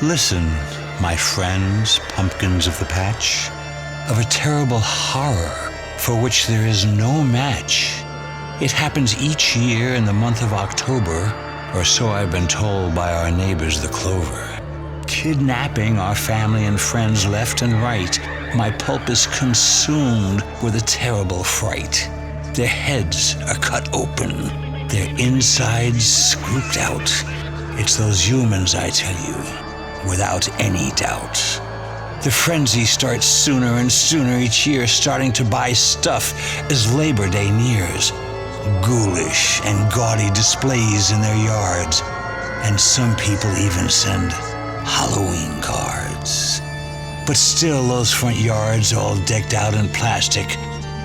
Listen, my friends, pumpkins of the patch, of a terrible horror for which there is no match. It happens each year in the month of October, or so I've been told by our neighbors the clover. Kidnapping our family and friends left and right, my pulp is consumed with a terrible fright. Their heads are cut open, their insides scooped out. It's those humans, I tell you, without any doubt. The frenzy starts sooner and sooner each year, starting to buy stuff as Labor Day nears. Ghoulish and gaudy displays in their yards, and some people even send Halloween cards. But still those front yards all decked out in plastic,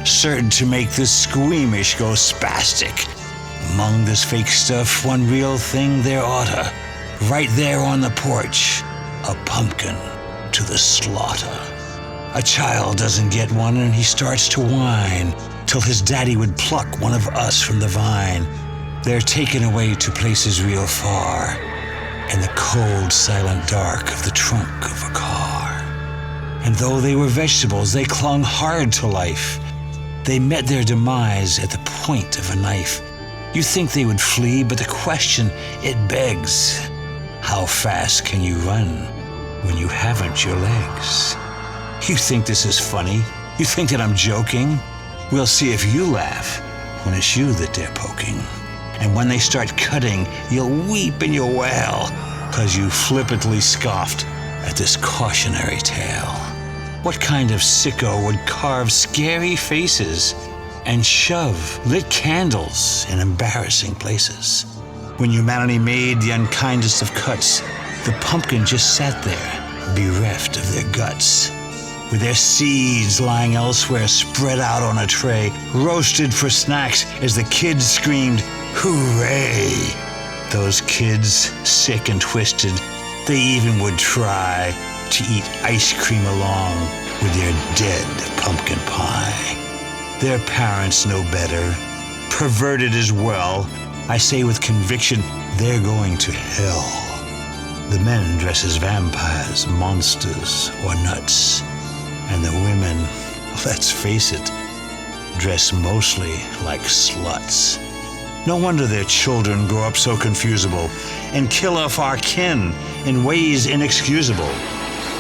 certain to make the squeamish go spastic. Among this fake stuff, one real thing there oughta, right there on the porch, a pumpkin to the slaughter. A child doesn't get one and he starts to whine, till his daddy would pluck one of us from the vine. They're taken away to places real far, in the cold, silent dark of the trunk of a car. And though they were vegetables, they clung hard to life. They met their demise at the point of a knife. You think they would flee, but the question it begs, how fast can you run when you haven't your legs? You think this is funny? You think that I'm joking? We'll see if you laugh when it's you that they're poking. And when they start cutting, you'll weep and you'll wail, 'cause you flippantly scoffed at this cautionary tale. What kind of sicko would carve scary faces and shove lit candles in embarrassing places? When humanity made the unkindest of cuts, the pumpkin just sat there, bereft of their guts, with their seeds lying elsewhere spread out on a tray, roasted for snacks as the kids screamed, hooray! Those kids, sick and twisted, they even would try to eat ice cream along with their dead pumpkin pie. Their parents know better, perverted as well. I say with conviction, they're going to hell. The men dress as vampires, monsters, or nuts. And the women, let's face it, dress mostly like sluts. No wonder their children grow up so confusable and kill off our kin in ways inexcusable.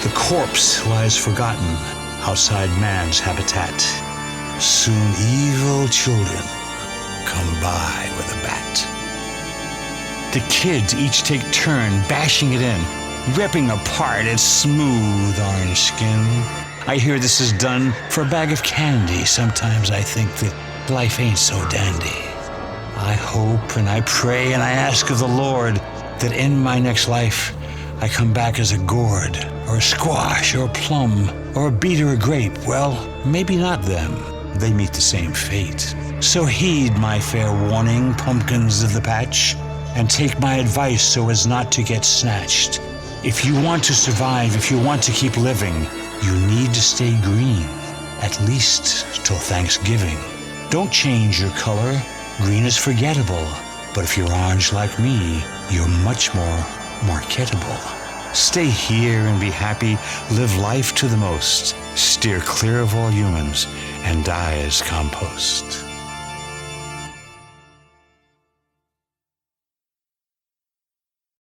The corpse lies forgotten outside man's habitat. Soon evil children come by with a bat. The kids each take turn bashing it in, ripping apart its smooth orange skin. I hear this is done for a bag of candy. Sometimes I think that life ain't so dandy. I hope and I pray and I ask of the Lord that in my next life I come back as a gourd or a squash or a plum or a beet or a grape. Well, maybe not them. They meet the same fate. So heed my fair warning, pumpkins of the patch, and take my advice so as not to get snatched. If you want to survive, if you want to keep living, you need to stay green, at least till Thanksgiving. Don't change your color. Green is forgettable. But if you're orange like me, you're much more marketable. Stay here and be happy. Live life to the most. Steer clear of all humans and die as compost.